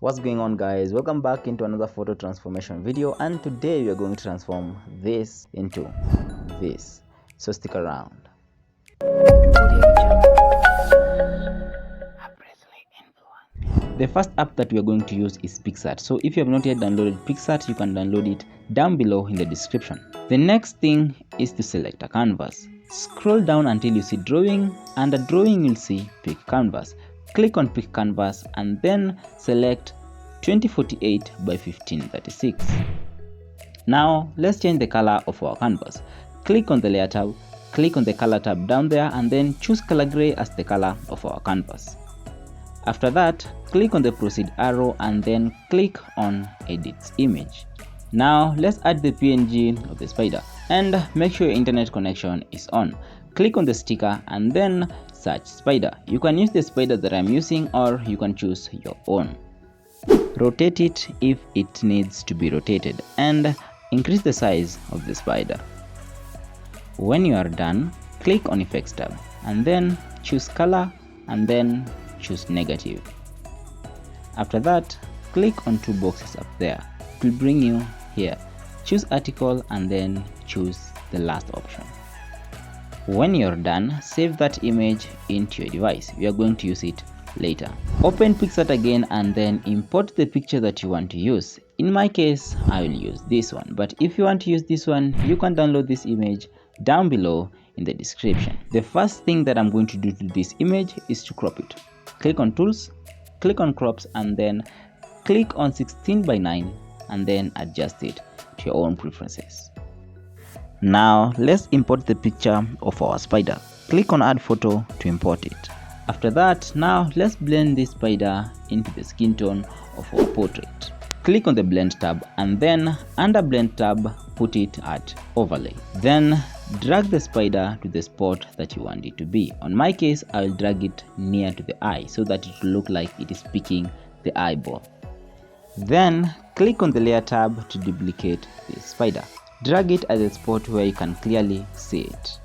What's going on, guys? Welcome back into another photo transformation video, and today we are going to transform this into this, so stick around. The first app that we are going to use is Picsart. So if you have not yet downloaded Picsart, you can download it down below in the description. The next thing is to select a canvas. Scroll down until you see drawing. Under drawing you'll see pick canvas. Click on pick canvas and then select 2048 by 1536. Now let's change the color of our canvas. Click on the layer tab, click on the color tab down there, and then choose color gray as the color of our canvas. After that, click on the proceed arrow and then click on edit image. Now let's add the PNG of the spider, and make sure your internet connection is on. Click on the sticker and then search spider. You can use the spider that I'm using, or you can choose your own. Rotate it if it needs to be rotated, and increase the size of the spider. When you are done, click on effects tab and then choose color and then choose negative. After that, click on two boxes up there. It will bring you here. Choose article and then choose the last option. When you're done, save that image into your device. We are going to use it later. Open Picsart again and then import the picture that you want to use. In my case, I will use this one, but if you want to use this one, you can download this image down below in the description. The first thing that I'm going to do to this image is to crop it. Click on tools, click on crops, and then click on 16:9 and then adjust it to your own preferences. Now let's import the picture of our spider. Click on add photo to import it. After that, now let's blend this spider into the skin tone of our portrait. Click on the blend tab and then under blend tab put it at overlay. Then drag the spider to the spot that you want it to be. On my case, I will drag it near to the eye so that it will look like it is picking the eyeball. Then click on the layer tab to duplicate the spider. Drag it at the spot where you can clearly see it.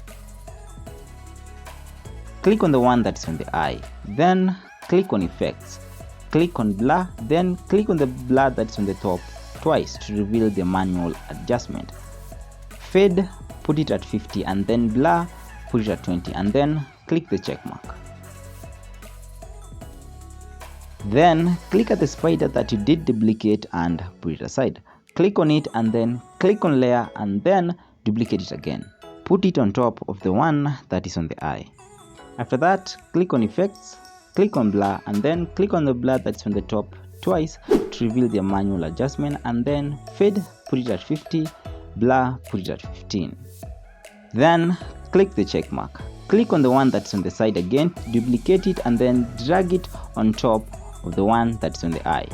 Click on the one that's on the eye. Then click on effects. Click on blur, then click on the blur that's on the top twice to reveal the manual adjustment. Fade, put it at 50, and then blur, put it at 20, and then click the check mark. Then click at the spider that you did duplicate and put it aside. Click on it and then click on layer and then duplicate it again. Put it on top of the one that is on the eye. After that, click on effects, click on blur, and then click on the blur that's on the top twice to reveal the manual adjustment, and then fade, put it at 50, blur, put it at 15. Then click the check mark. Click on the one that's on the side again, duplicate it, and then drag it on top of the one that's on the eye.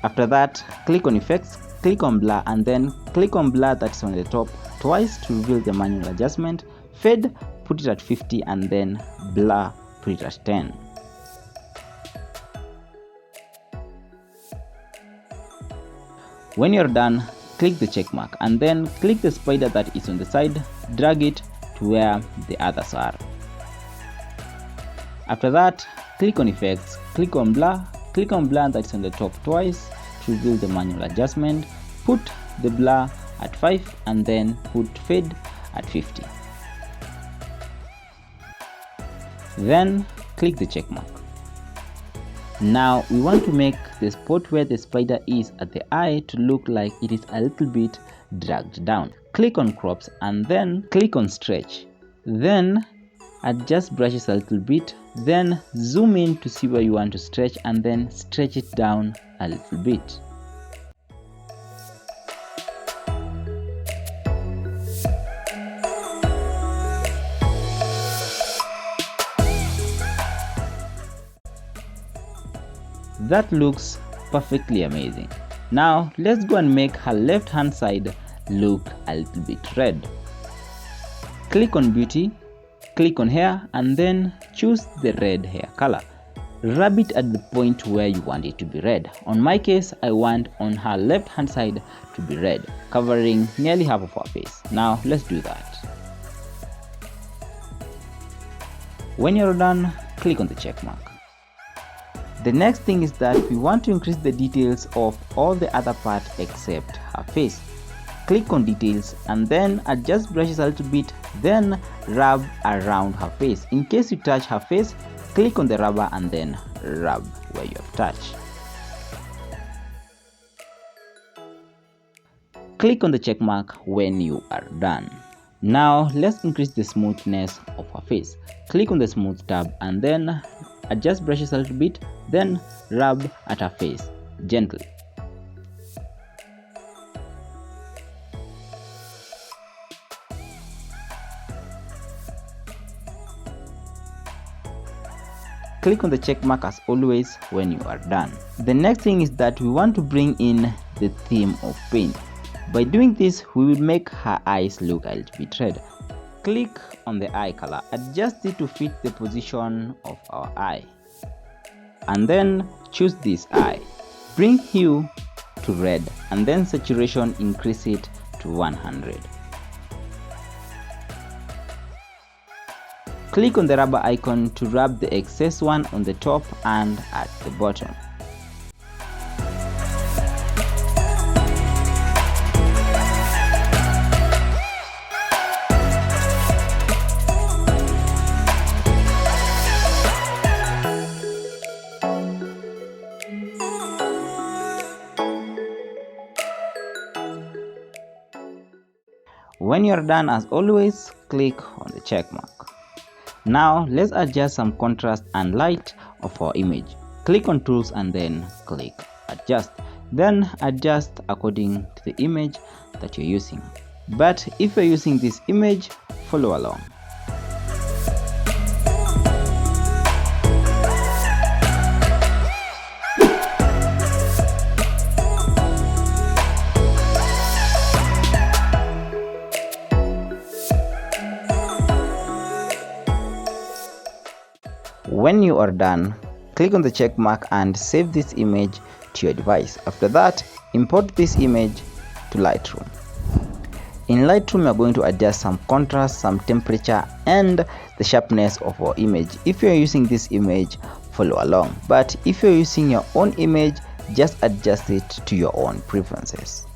After that, click on effects, click on blur, and then click on blur that's on the top twice to reveal the manual adjustment. Fade, put it at 50, and then blur, put it at 10. When you're done, click the check mark and then click the spider that is on the side, drag it to where the others are. After that, click on effects, click on blur that's on the top twice to reveal the manual adjustment. Put the blur at 5 and then put fade at 50. Then click the check mark. Now we want to make the spot where the spider is at the eye to look like it is a little bit dragged down. Click on crops and then click on stretch. Then adjust brushes a little bit, then zoom in to see where you want to stretch and then stretch it down a little bit. That looks perfectly amazing. Now let's go and make her left hand side look a little bit red. Click on beauty, click on hair, and then choose the red hair color. Rub it at the point where you want it to be red. On my case, I want on her left hand side to be red, covering nearly half of her face. Now let's do that. When you're done, click on the check mark. The next thing is that we want to increase the details of all the other part except her face. Click on details and then adjust brushes a little bit, then rub around her face. In case you touch her face, click on the rubber and then rub where you have touched. Click on the check mark when you are done. Now let's increase the smoothness of her face. Click on the smooth tab and then adjust brushes a little bit, then rub at her face gently. Click on the check mark as always when you are done. The next thing is that we want to bring in the theme of paint. By doing this, we will make her eyes look a little bit red. Click on the eye color, adjust it to fit the position of our eye, and then choose this eye. Bring hue to red and then saturation increase it to 100. Click on the rubber icon to rub the excess one on the top and at the bottom. When you are done, as always, click on the check mark. Now let's adjust some contrast and light of our image. Click on tools and then click adjust. Then adjust according to the image that you're using. But if you're using this image, follow along. When you are done, click on the check mark and save this image to your device. After that, import this image to Lightroom. In Lightroom, we are going to adjust some contrast, some temperature, and the sharpness of our image. If you're using this image, follow along. But if you're using your own image, just adjust it to your own preferences.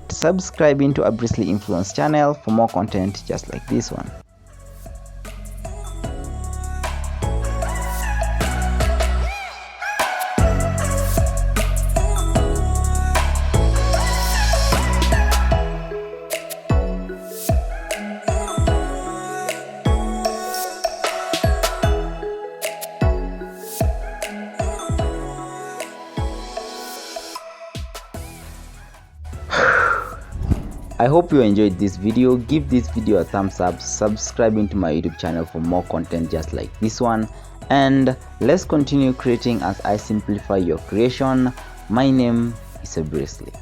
Subscribe into a Bristly Influence channel for more content just like this one. I hope you enjoyed this video. Give this video a thumbs up, subscribe into my YouTube channel for more content just like this one, and let's continue creating as I simplify your creation. My name is Bristly.